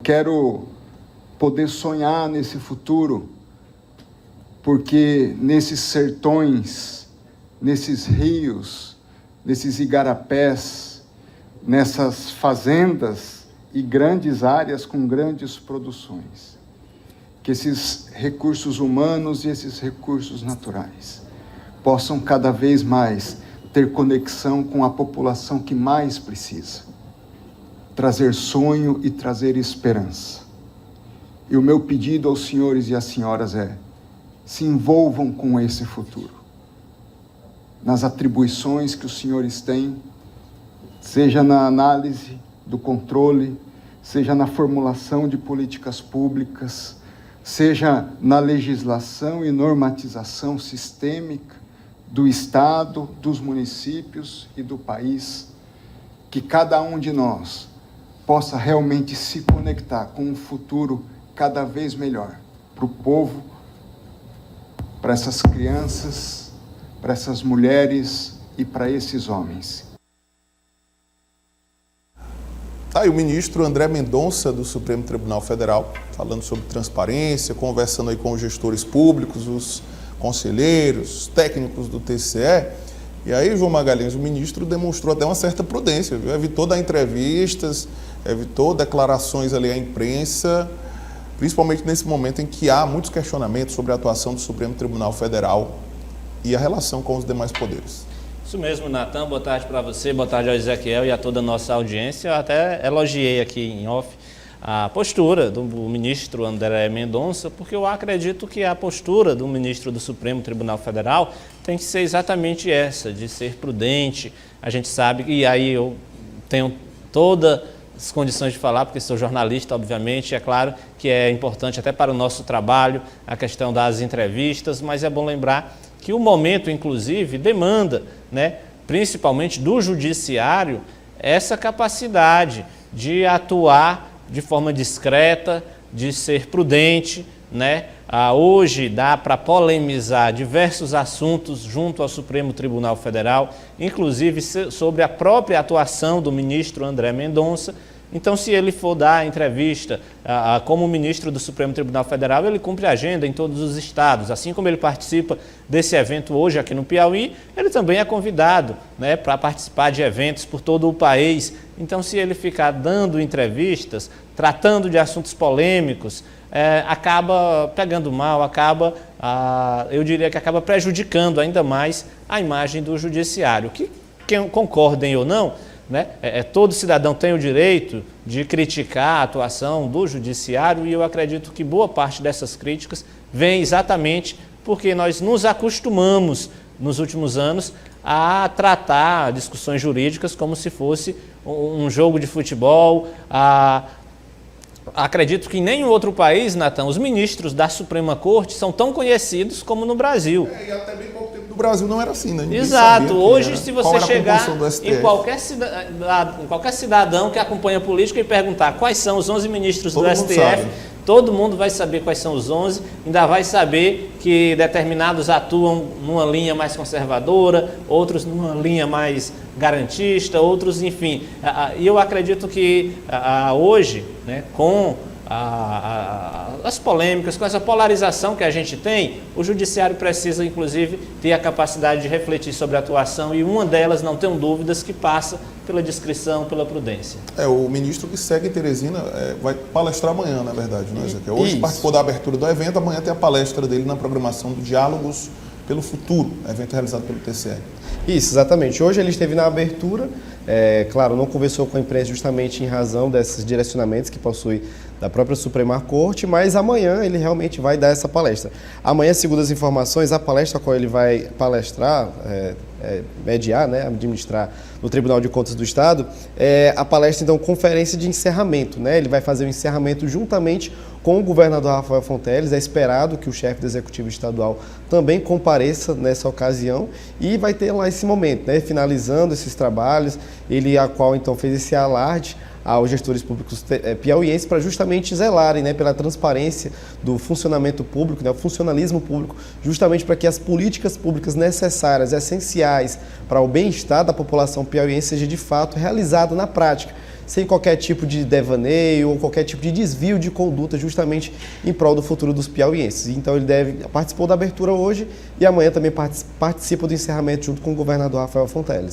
quero poder sonhar nesse futuro, porque nesses sertões, nesses rios, nesses igarapés, nessas fazendas e grandes áreas com grandes produções, que esses recursos humanos e esses recursos naturais possam cada vez mais ter conexão com a população que mais precisa, trazer sonho e trazer esperança. E o meu pedido aos senhores e às senhoras é: se envolvam com esse futuro, nas atribuições que os senhores têm, seja na análise do controle, seja na formulação de políticas públicas, seja na legislação e normatização sistêmica do Estado, dos municípios e do país, que cada um de nós possa realmente se conectar com um futuro cada vez melhor para o povo, para essas crianças, para essas mulheres e para esses homens. Tá aí o ministro André Mendonça, do Supremo Tribunal Federal, falando sobre transparência, conversando aí com os gestores públicos, os conselheiros, os técnicos do TCE. E aí, João Magalhães, o ministro demonstrou até uma certa prudência, viu? Evitou dar entrevistas, evitou declarações ali à imprensa, principalmente nesse momento em que há muitos questionamentos sobre a atuação do Supremo Tribunal Federal e a relação com os demais poderes. Isso mesmo, Natan. Boa tarde para você, boa tarde ao Ezequiel e a toda a nossa audiência. Eu até elogiei aqui em off a postura do ministro André Mendonça, porque eu acredito que a postura do ministro do Supremo Tribunal Federal tem que ser exatamente essa, de ser prudente. A gente sabe, e aí eu tenho todas as condições de falar, porque sou jornalista, obviamente, é claro que é importante até para o nosso trabalho a questão das entrevistas, mas é bom lembrar que o momento, inclusive, demanda, né, principalmente do judiciário, essa capacidade de atuar de forma discreta, de ser prudente, né? Hoje dá para polemizar diversos assuntos junto ao Supremo Tribunal Federal, inclusive sobre a própria atuação do ministro André Mendonça. Então, se ele for dar entrevista como ministro do Supremo Tribunal Federal, ele cumpre a agenda em todos os estados. Assim como ele participa desse evento hoje aqui no Piauí, ele também é convidado, né, para participar de eventos por todo o país. Então, se ele ficar dando entrevistas, tratando de assuntos polêmicos, acaba pegando mal, eu diria que acaba prejudicando ainda mais a imagem do judiciário. Que concordem ou não, né? Todo cidadão tem o direito de criticar a atuação do judiciário e eu acredito que boa parte dessas críticas vem exatamente porque nós nos acostumamos nos últimos anos a tratar discussões jurídicas como se fosse um jogo de futebol. Acredito que em nenhum outro país, Natan, os ministros da Suprema Corte são tão conhecidos como no Brasil. E até bem pouco tempo no Brasil não era assim, né? Exato. Hoje, se você chegar em qualquer cidadão que acompanha a política e perguntar quais são os 11 ministros do STF, todo mundo vai saber quais são os 11, ainda vai saber que determinados atuam numa linha mais conservadora, outros numa linha mais garantista, outros, enfim. E eu acredito que hoje, né, com as polêmicas, com essa polarização que a gente tem, o judiciário precisa, inclusive, ter a capacidade de refletir sobre a atuação e uma delas, não tenho dúvidas, que passa pela discrição, pela prudência. O ministro que segue em Teresina vai palestrar amanhã, na verdade, não é, Ezequiel? Hoje participou da abertura do evento, amanhã tem a palestra dele na programação do Diálogos pelo Futuro, evento realizado pelo TCE. Isso, exatamente. Hoje ele esteve na abertura, claro, não conversou com a imprensa justamente em razão desses direcionamentos que possui da própria Suprema Corte, mas amanhã ele realmente vai dar essa palestra. Amanhã, segundo as informações, a palestra a qual ele vai palestrar, mediar, né, administrar no Tribunal de Contas do Estado, a palestra, então, conferência de encerramento, né? Ele vai fazer o encerramento juntamente com o governador Rafael Fonteles. É esperado que o chefe do Executivo Estadual também compareça nessa ocasião e vai ter lá esse momento, né, finalizando esses trabalhos, ele a qual então fez esse alarde aos gestores públicos piauienses para justamente zelarem, né, pela transparência do funcionamento público, né, o funcionalismo público, justamente para que as políticas públicas necessárias, essenciais para o bem-estar da população piauiense seja de fato realizada na prática. sem qualquer tipo de devaneio ou qualquer tipo de desvio de conduta, justamente em prol do futuro dos piauienses. Então ele participou da abertura hoje e amanhã também participa do encerramento junto com o governador Rafael Fonteles.